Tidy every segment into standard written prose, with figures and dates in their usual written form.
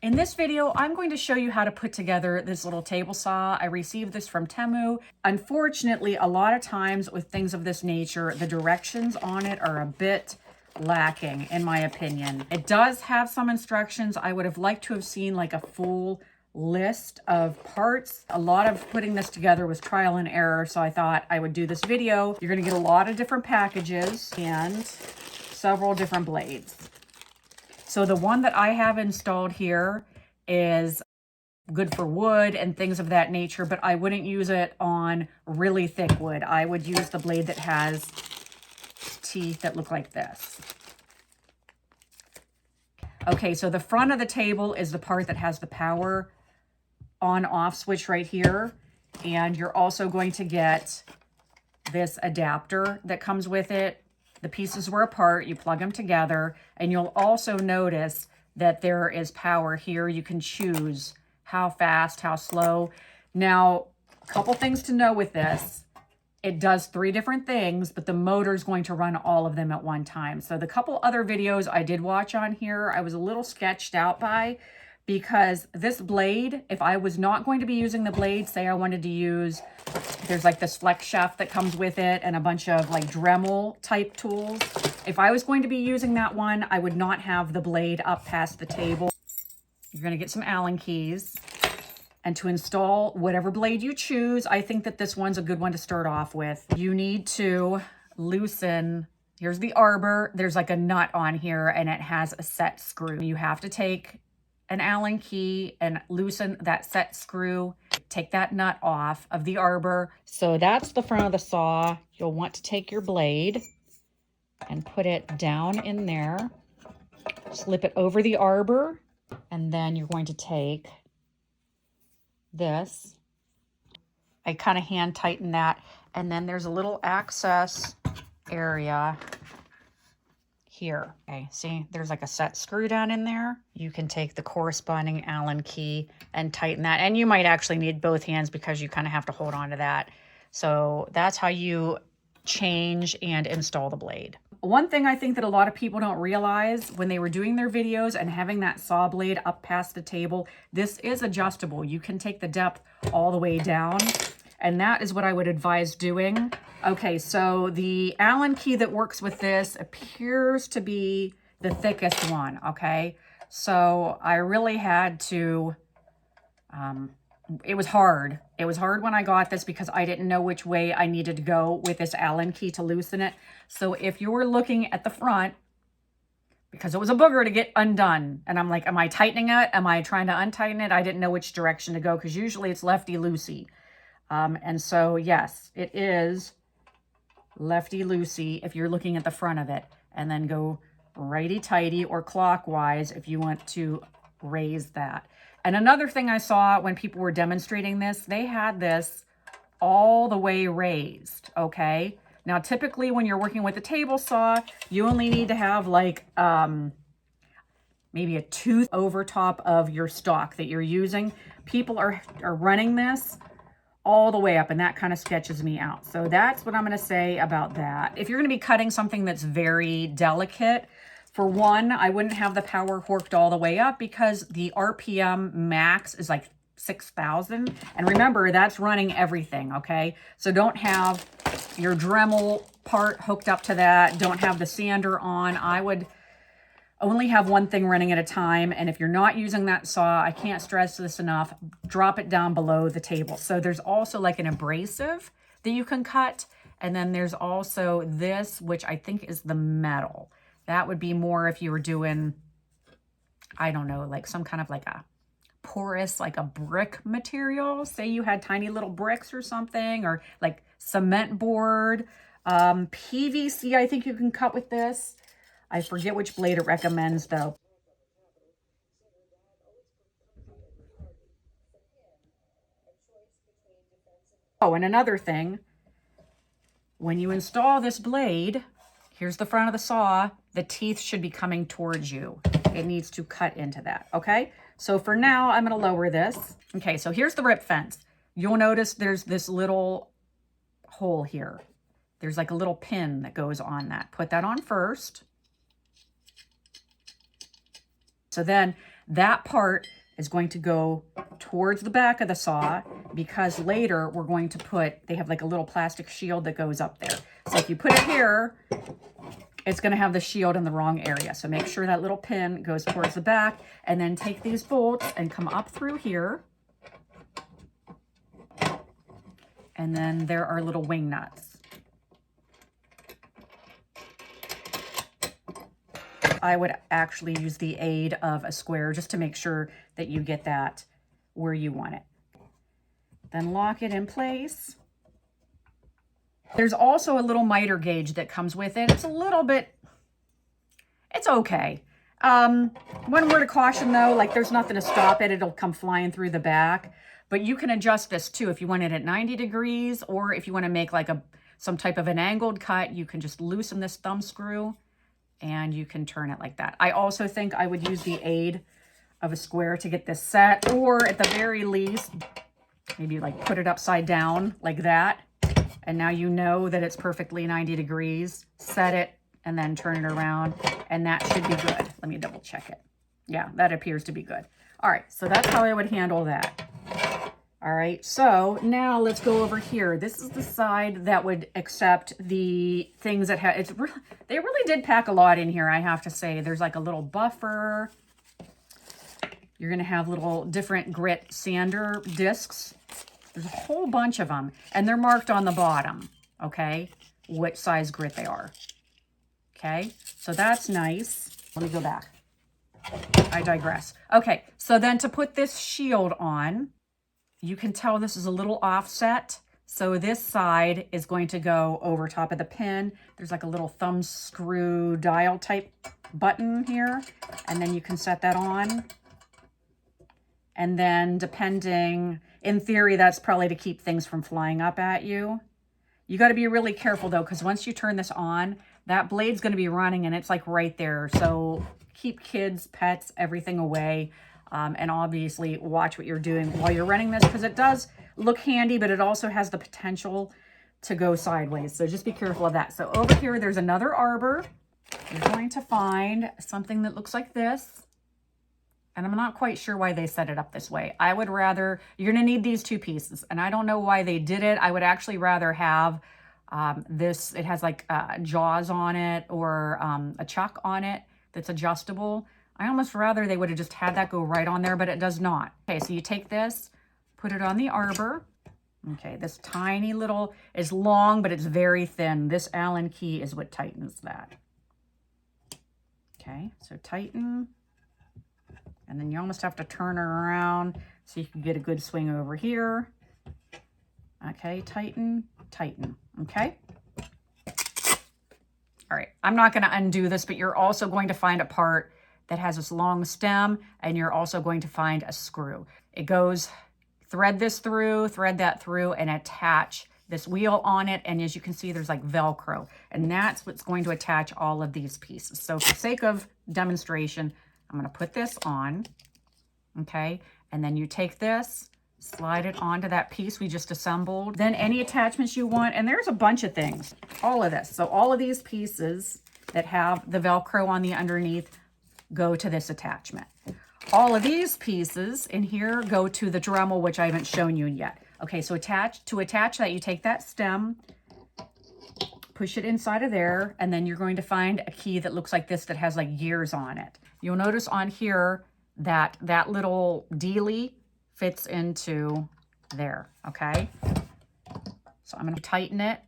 In this video, I'm going to show you how to put together this little table saw. I received this from Temu. Unfortunately, a lot of times with things of this nature, the directions on it are a bit lacking, in my opinion. It does have some instructions. I would have liked to have seen like a full list of parts. A lot of putting this together was trial and error, so I thought I would do this video. You're going to get a lot of different packages and several different blades. So the one that I have installed here is good for wood and things of that nature, but I wouldn't use it on really thick wood. I would use the blade that has teeth that look like this. Okay, so the front of the table is the part that has the power on-off switch right here. And you're also going to get this adapter that comes with it. The pieces were apart, you plug them together, and you'll also notice that there is power here. You can choose how fast, how slow. Now, a couple things to know with this. It does 3 different things, but the motor is going to run all of them at one time. So the couple other videos I did watch on here, I was a little sketched out by, because this blade, if I was not going to be using the blade, say I wanted to use, there's like this flex shaft that comes with it and a bunch of like Dremel type tools. If I was going to be using that one, I would not have the blade up past the table. You're going to get some Allen keys. And to install whatever blade you choose, I think that this one's a good one to start off with. You need to loosen, here's the arbor. There's like a nut on here and it has a set screw. You have to take an Allen key and loosen that set screw. Take that nut off of the arbor. So that's the front of the saw. You'll want to take your blade and put it down in there. Slip it over the arbor. And then you're going to take this. I kind of hand tighten that. And then there's a little access area here. Okay, see, there's like a set screw down in there. You can take the corresponding Allen key and tighten that. And you might actually need both hands because you kind of have to hold on to that. So that's how you change and install the blade. One thing I think that a lot of people don't realize when they were doing their videos and having that saw blade up past the table, this is adjustable. You can take the depth all the way down. And that is what I would advise doing. Okay, so the Allen key that works with this appears to be the thickest one, okay? So I really had to, it was hard. It was hard when I got this because I didn't know which way I needed to go with this Allen key to loosen it. So if you were looking at the front, because it was a booger to get undone, and I'm like, am I tightening it? Am I trying to untighten it? I didn't know which direction to go because usually it's lefty-loosey. And so, yes, it is lefty-loosey if you're looking at the front of it, and then go righty-tighty or clockwise if you want to raise that. And another thing I saw when people were demonstrating this, they had this all the way raised, okay? Now, typically when you're working with a table saw, you only need to have like maybe a tooth over top of your stock that you're using. People are running this all the way up, and that kind of sketches me out. So that's what I'm going to say about that. If you're going to be cutting something that's very delicate, for one, I wouldn't have the power hooked all the way up because the RPM max is like 6,000. And remember, that's running everything, okay? So don't have your Dremel part hooked up to that. Don't have the sander on. I would only have one thing running at a time. And if you're not using that saw, I can't stress this enough, drop it down below the table. So there's also like an abrasive that you can cut. And then there's also this, which I think is the metal. That would be more if you were doing, I don't know, like some kind of like a porous, like a brick material. Say you had tiny little bricks or something, or like cement board. PVC, I think you can cut with this. I forget which blade it recommends though. Oh, and another thing, when you install this blade, here's the front of the saw, the teeth should be coming towards you. It needs to cut into that, okay? So for now, I'm gonna lower this. Okay, so here's the rip fence. You'll notice there's this little hole here. There's like a little pin that goes on that. Put that on first. So then That part is going to go towards the back of the saw because later we're going to put, they have like a little plastic shield that goes up there. So if you put it here, it's going to have the shield in the wrong area. So make sure that little pin goes towards the back, and then take these bolts and come up through here. And then there are little wing nuts. I would actually use the aid of a square just to make sure that you get that where you want it. Then lock it in place. There's also a little miter gauge that comes with it. It's a little bit, it's okay. One word of caution though, like there's nothing to stop it. It'll come flying through the back, but you can adjust this too. If you want it at 90 degrees, or if you want to make like some type of an angled cut, you can just loosen this thumb screw and you can turn it like that. I also think I would use the aid of a square to get this set, or at the very least, maybe like put it upside down like that. And now you know that it's perfectly 90 degrees. Set it and then turn it around, and that should be good. Let me double check it. Yeah, that appears to be good. All right, so that's how I would handle that. All right, so now let's go over here. This is the side that would accept the things that have, they really did pack a lot in here, I have to say. There's like a little buffer. You're gonna have little different grit sander discs. There's a whole bunch of them, and they're marked on the bottom, okay, which size grit they are. Okay, so that's nice. Let me go back. I digress. Okay, so then to put this shield on, you can tell this is a little offset. So this side is going to go over top of the pin. There's like a little thumb screw dial type button here, and then you can set that on. And then depending, in theory, that's probably to keep things from flying up at you. You got to be really careful though, because once you turn this on, that blade's going to be running and it's like right there. So keep kids, pets, everything away. And obviously watch what you're doing while you're running this, because it does look handy, but it also has the potential to go sideways. So just be careful of that. So over here, there's another arbor. You're going to find something that looks like this. And I'm not quite sure why they set it up this way. I would rather, you're going to need these two pieces. And I don't know why they did it. I would actually rather have this. It has like jaws on it, or a chuck on it that's adjustable. I almost rather they would have just had that go right on there, but it does not. Okay, so you take this, put it on the arbor. Okay, this tiny little is long, but it's very thin. This Allen key is what tightens that. Okay, so tighten. And then you almost have to turn her around so you can get a good swing over here. Okay, tighten, tighten, okay? All right, I'm not gonna undo this, but you're also going to find a part that has this long stem, and you're also going to find a screw. It goes, thread this through, thread that through, and attach this wheel on it. And as you can see, there's like Velcro, and that's what's going to attach all of these pieces. So for sake of demonstration, I'm going to put this on, okay? And then you take this, slide it onto that piece we just assembled. Then any attachments you want, and there's a bunch of things, all of this. So all of these pieces that have the Velcro on the underneath go to this attachment. All of these pieces in here go to the Dremel, which I haven't shown you yet. Okay, so to attach that, you take that stem, push it inside of there, and then you're going to find a key that looks like this that has like gears on it. You'll notice on here that that little dealie fits into there, okay? So I'm going to tighten it,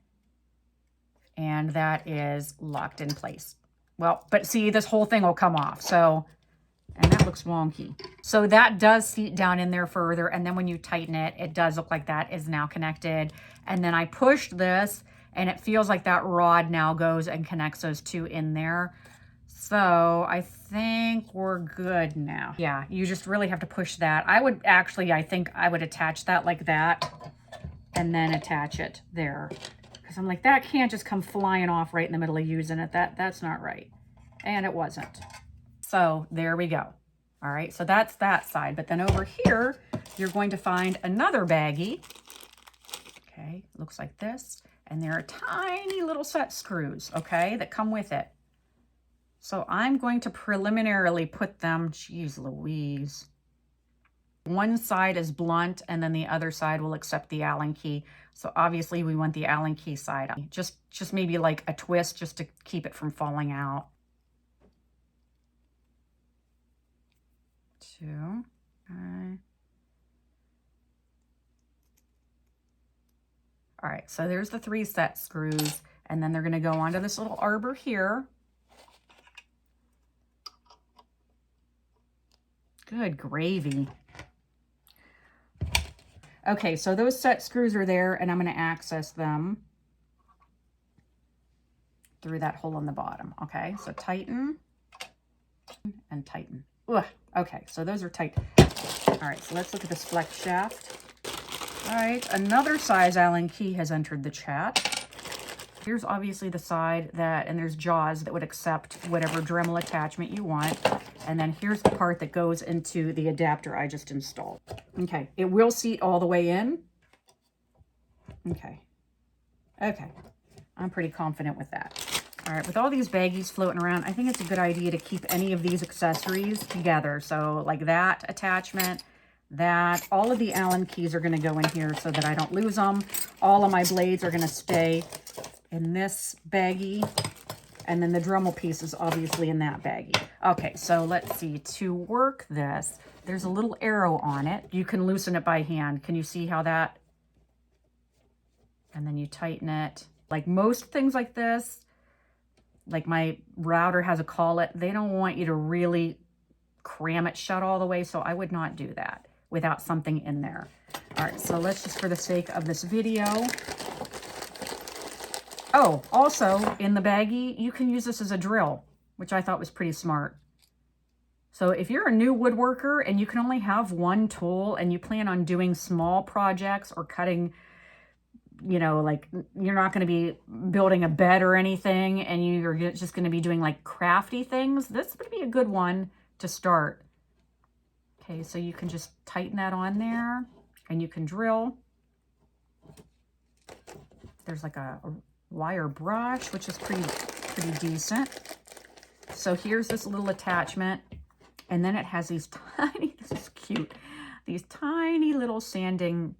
and that is locked in place. Well, but see, this whole thing will come off. So, and that looks wonky. So that does seat down in there further. And then when you tighten it, it does look like that is now connected. And then I pushed this, and it feels like that rod now goes and connects those two in there. So I think we're good now. Yeah, you just really have to push that. I would actually, I think I would attach that like that and then attach it there. Because I'm like, that can't just come flying off right in the middle of using it. That's not right. And it wasn't. So there we go. All right, so that's that side. But then over here, you're going to find another baggie. Okay, looks like this. And there are tiny little set screws, okay, that come with it. So I'm going to preliminarily put them, geez Louise. One side is blunt and then the other side will accept the Allen key. So obviously we want the Allen key side. Just maybe like a twist just to keep it from falling out. 2, okay. All right, so there's the 3 set screws, and then they're gonna go onto this little arbor here. Good gravy. Okay, so those set screws are there, and I'm gonna access them through that hole in the bottom, okay? So tighten and tighten. Ugh, okay, so those are tight. All right, so let's look at this flex shaft. All right, another size Allen key has entered the chat. Here's obviously the side that, and there's jaws that would accept whatever Dremel attachment you want. And then here's the part that goes into the adapter I just installed. Okay, it will seat all the way in. Okay, I'm pretty confident with that. All right, with all these baggies floating around, I think it's a good idea to keep any of these accessories together. So like that attachment, that, all of the Allen keys are going to go in here so that I don't lose them. All of my blades are going to stay in this baggie, and then the Dremel piece is obviously in that baggie. Okay, so let's see. To work this, there's a little arrow on it. You can loosen it by hand. Can you see how that? And then you tighten it. Like most things like this, like my router has a collet, they don't want you to really cram it shut all the way, so I would not do that without something in there. All right, so let's just, for the sake of this video. Oh, also in the baggie, you can use this as a drill, which I thought was pretty smart. So if you're a new woodworker and you can only have one tool and you plan on doing small projects or cutting, you know, like you're not going to be building a bed or anything, and you're just going to be doing like crafty things, this would be a good one to start. Okay, so you can just tighten that on there and you can drill. There's like a wire brush, which is pretty decent. So here's this little attachment, and then it has these tiny, this is cute, these tiny little sanding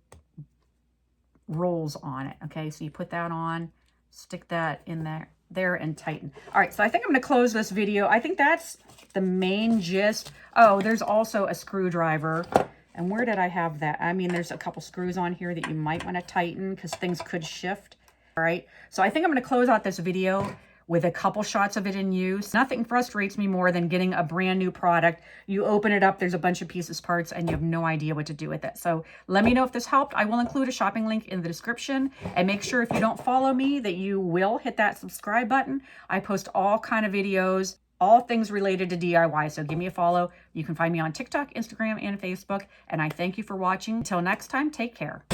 rolls on it. Okay, so you put that on, stick that in there and tighten. All right, so I think I'm going to close this video. I think that's the main gist. Oh, there's also a screwdriver. And where did I have that? I mean, there's a couple screws on here that you might want to tighten because things could shift. All right, so I think I'm going to close out this video with a couple shots of it in use. Nothing frustrates me more than getting a brand new product. You open it up, there's a bunch of pieces, parts, and you have no idea what to do with it. So let me know if this helped. I will include a shopping link in the description, and make sure if you don't follow me that you will hit that subscribe button. I post all kind of videos, all things related to DIY, so give me a follow. You can find me on TikTok, Instagram, and Facebook, and I thank you for watching. Until next time, take care.